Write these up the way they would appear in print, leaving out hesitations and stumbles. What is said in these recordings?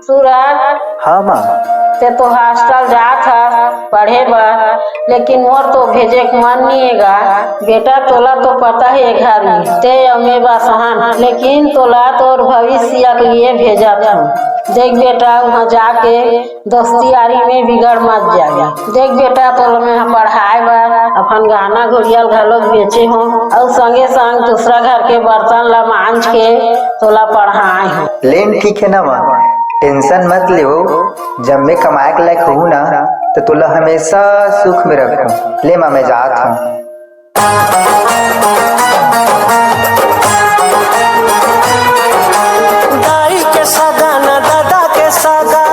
सूरज, हाँ माँ। ते तो हॉस्टल जात है पढ़े बर, लेकिन मोर तो भेजे के मन नहीं हैगा। बेटा तोला तो पता है घर में ते अमे बसहन, लेकिन तोला तोर भविष्य के लिए भेजा था। देख बेटा, वहाँ जाके दोस्ती यारी में बिगड़ मत जाए। देख बेटा, तोला मैं पढ़ाए बर अपन गहना घुड़ियल घलोक बेचे हूँ और संगे संग दूसरा घर के बर्तन ला मांझ के तोला पढ़ाए हूँ। लेन ठीक है ना माँ, टेंशन मत ले। जब मैं कमाए के लायक हूँ ना तो तुला हमेशा सुख में रखूं। ले माँ, मैं जात हूँ। दाई के सागा ना दादा के सागा,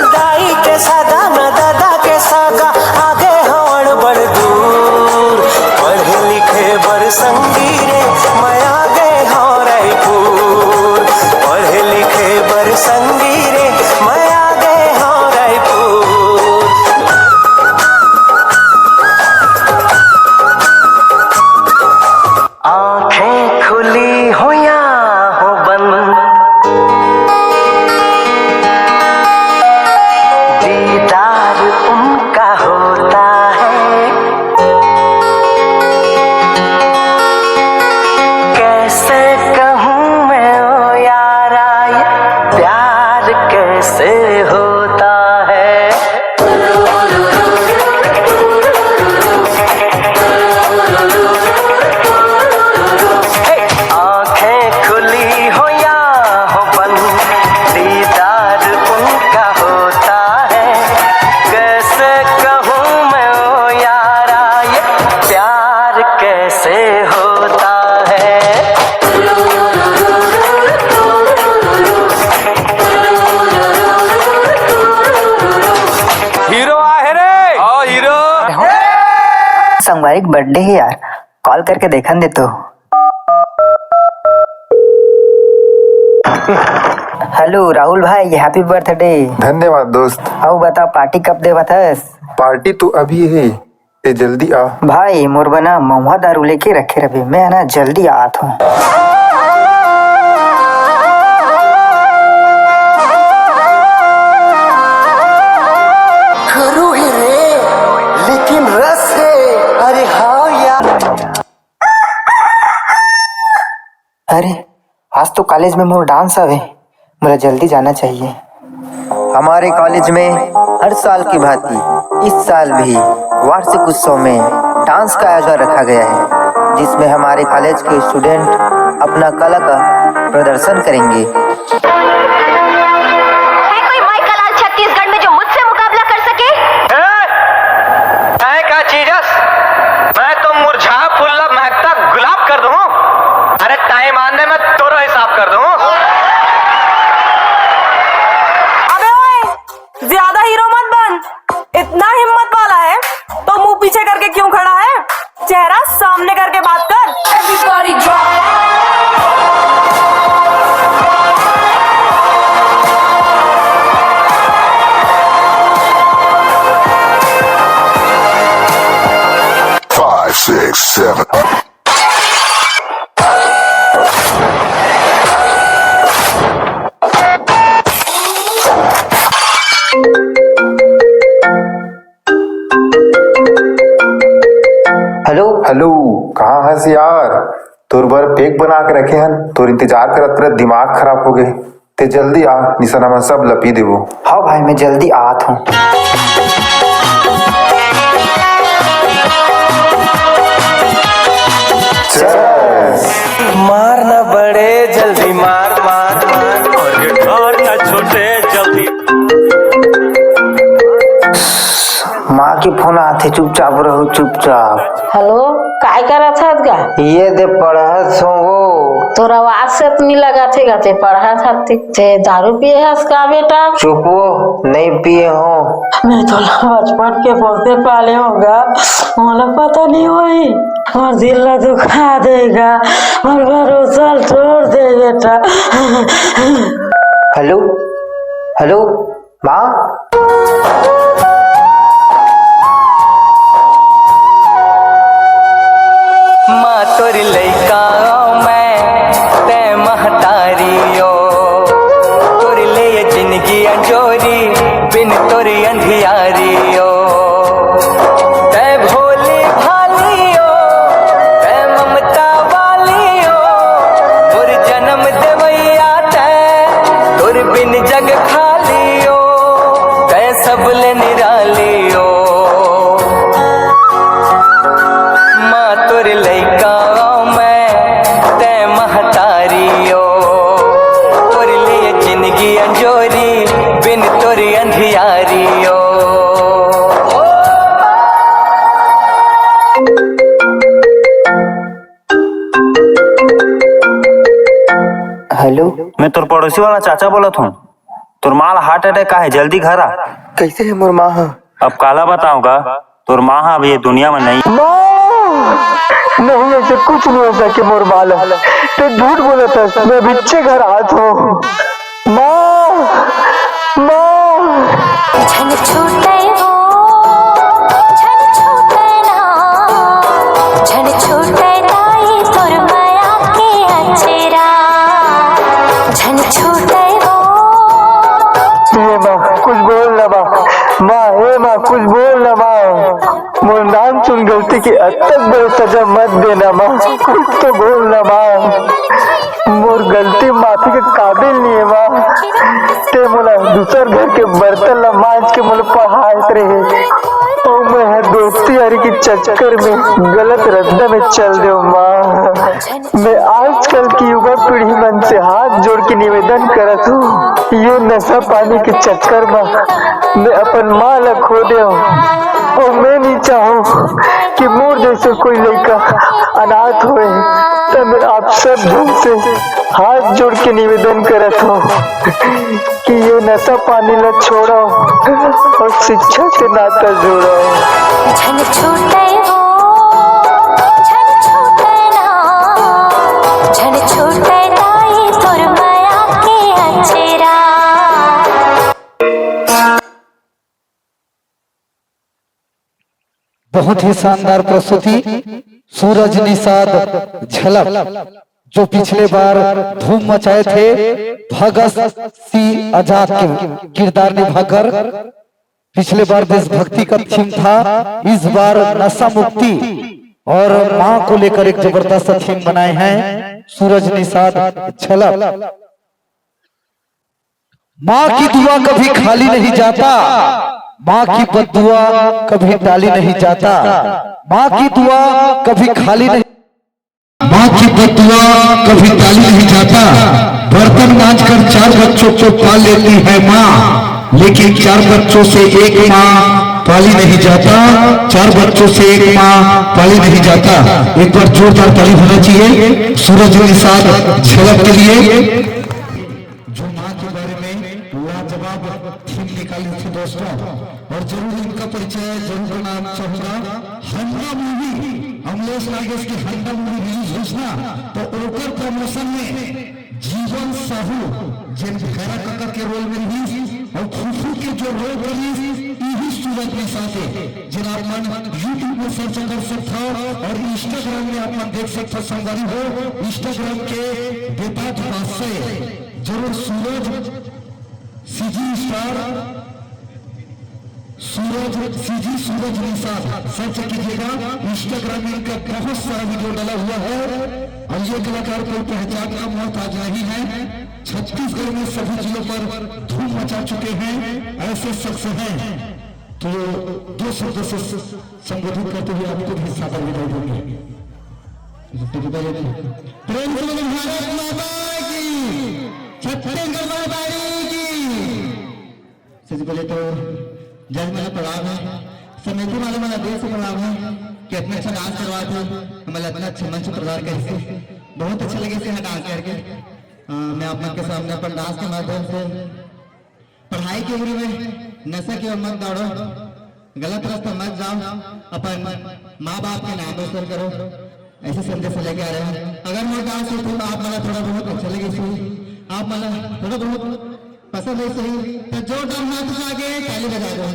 दाई के सागा ना दादा के सागा, आगे हवड़ बड़ दूर। पढ़े लिखे बड़ संगी रे, मैं आगे हूँ रायपुर। पढ़े लिखे बड़ संगी रे, मैं आगे हूँ रायपुर। आंखें खुली हो या हो बंद, दीदार उनका होता है। कैसे कहूँ मैं ओ यारा, ये प्यार कैसे होता है। आंखें खुली हो या हो बंद, दीदार उनका होता है। कैसे कहूँ मैं ओ यारा, ये प्यार कैसे होता है। हीरो आहे रे, ओ हीरो। संगवारी बर्थडे है यार, कॉल करके देखन दे तो। हेलो राहुल भाई, हैप्पी बर्थडे। धन्यवाद दोस्त। आओ बता, पार्टी कब देवत हस? पार्टी तो अभी है, ते जल्दी आ। भाई मोर बना महुआ दारू लेके रखे रहे, मैं ना जल्दी आत हूँ। खरू है रे, लेकिन रस है। अरे हाँ यार। अरे आज तो कॉलेज में मोर डांस हवे, मुझे जल्दी जाना चाहिए। हमारे कॉलेज में हर साल की भांति इस साल भी वार्षिक उत्सव में डांस का आयोजन रखा गया है, जिसमें हमारे कॉलेज के स्टूडेंट अपना कला का प्रदर्शन करेंगे। है कोई माइकल लाल छत्तीसगढ़ में जो मुझसे मुकाबला कर सके? का चीजस, मैं तो मुरझा फूला महकता गुलाब कर दूं। अरे टाइम आने में तोरा हिसाब कर दूं। अबे ओए, ज्यादा हीरो मत बन। इतना हिम्मत वाला है तो मुंह पीछे करके क्यों खड़ा है? चेहरा सामने करके बात कर। Everybody drop. Five, six, seven. Hello hello, कहाँ हंस यार? तोर बर पेक बना के रखे हन, तोर इंतजार करत करत दिमाग खराब हो गए। ते जल्दी आ, निशाना में सब लपी देवो। हाँ भाई, मैं जल्दी आत हूँ। मारना बड़े जल्दी मार मार मार, और ना छोटे जल्दी। माँ के फोन आते, चुपचाप रहो चुपचाप। हेलो, काय करत हत गा? ये दे पढ़त हो। तोर आवाज से तो नहीं लगा थे गाते पढ़त हत ते दारू पिए हस का बेटा? चुपो, नहीं पिए हो। मैं तो बचपन के पोते पाले होगा, मुझे पता नहीं होई। और दिल ला दुखा देगा और भरोसा तोड़ दे बेटा। हेलो हेलो माँ। माँ तोर लइका मैं ते महतारियो। हेलो, मैं तोर पड़ोसी वाला चाचा बोलत हूँ। तोर माल हार्ट अटैक का है, जल्दी घर आ। कैसे है मोर माँ? अब काला बताऊंगा, तोर माँ अब ये दुनिया में नहीं। नहीं, ऐसे कुछ नहीं हो सके मोर माल। तो झूठ बोला था, मैं बिच्छे घर आत हूँ। माँ, माँ। छन छूटे हो, छन छूटे ना, छन छूटे ताई तोर माया के अचेरा, छन छूटे हो। ये माँ कुछ बोल ना माँ, हे माँ कुछ बोल ना माँ। मोर नाम सुन गलती की अब तक बड़ी सजा मत देना माँ, कुछ तो बोल ना माँ। मोर गलती माफी के काबिल नहीं है माँ। ते मोला दूसर घर के बर्तन ला मांज के मोला पढ़ाते रहे, और मैं हर दोस्ती यारी के चक्कर में गलत रद्दा में चल दे माँ। मैं आजकल की युवा पीढ़ी मन से हाथ जोड़ के निवेदन करत हूँ, ये नशा पानी के चक्कर में मैं अपन माँ ला खो दे, और मैं नहीं चाहूँ कि मोर जैसे कोई लड़का अनाथ होए। तब मैं आप सब जन से हाथ जोड़ के निवेदन करत हूँ कि ये नशा पानी ला छोड़ो और शिक्षा से नाता जोड़ो। छन छूटे हो, छन छूटे ना, छन छूटे ताई तोर माया के अचेरा। बहुत ही शानदार प्रस्तुति, सूरज निषाद झलक, जो पिछले बार धूम मचाए थे भगत सिंह आजाद के किरदार निभाकर। पिछले बार देशभक्ति का थीम था, इस बार नशा मुक्ति और मां को लेकर एक जबरदस्त थीम बनाए हैं सूरज निषाद झलक। माँ की दुआ कभी खाली नहीं जाता, माँ की बद्दुआ कभी टाली नहीं जाता, माँ की दुआ कभी खाली नहीं, माँ की बद्दुआ कभी टाली नहीं जाता। बर्तन मांज कर 4 बच्चों को पाल लेती है माँ, लेकिन 4 बच्चों से एक माँ पाली नहीं जाता, 4 बच्चों से एक माँ पाली नहीं जाता। एक बार जोरदार ताली होना चाहिए सूरज निषाद झलक के लिए, जो माँ के बारे में लाजवाब थीम निकाली थी दोस्तों। और जरूर इनका परिचय जरूर करना चाहूंगा। हंडा मूवी, अमलेश नागेश की हंडा मूवी रिलीज हुई ना, तो ओकर प्रमोशन में जीवन साहू जिन खैरा काका के रोल में रिलीज, और खुशू के जो रोल रिलीज यही सूरज निषाद है, जिन आप मन यूट्यूब में सर्च कर सकते हो और इंस्टाग्राम में आप मन देख सकते हो। संगवारी हो इंस्टाग्राम के बेताज बादशाह जरूर सूरज सीजी स्टार, सूरज निषाद सर्च कीजिएगा। इंस्टाग्राम में इनका बहुत सारा वीडियो डाला हुआ है, और ये कलाकार कोई पहचान का मोहताज नहीं है। छत्तीसगढ़ में सभी जिलों पर धूम मचा चुके हैं, ऐसे शख्स हैं। तो 2 शब्दों से संबोधित करते हुए आपको भी सादर विदाई देंगे। प्रेम से भारत माता की, छत्तीसगढ़ माता की। सबसे पहले तो जज मैंने प्रणाम है, समिति वाले मेरा दिल से प्रणाम है कि इतना अच्छा डांस करवा था, हमें इतना अच्छा मंच प्रदान करके बहुत अच्छा लगे इसे डांस करके। मैं आप लोग के सामने अपन डांस के माध्यम से पढ़ाई की उम्र में नशा की ओर मत दौड़ो, गलत रास्ता मत जाओ, अपन माँ बाप के नाम रोशन करो, ऐसे संदेश लेके आ रहे हैं। अगर मैं डांस होती तो आप मला थोड़ा बहुत अच्छा लगे सही, आप मला थोड़ा बहुत पसंद है सही, तो जोरदार हाथ उठा के ताली बजा दो।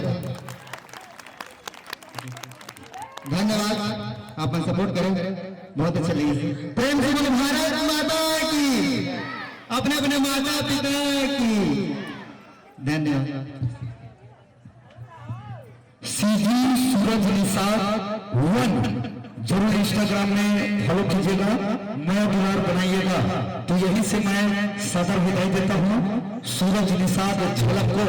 धन्यवाद, आप मन सपोर्ट करें, बहुत अच्छा लगे। प्रेम से बोले भारत माता की, अपने अपने माता पिता की। धन्यवाद। सीधी सूरज निषाद 1 जरूर इंस्टाग्राम में फॉलो कीजिएगा, नया दीवार बनाइएगा। तो यही से मैं सदर विदाई देता हूँ सूरज निषाद झलक को।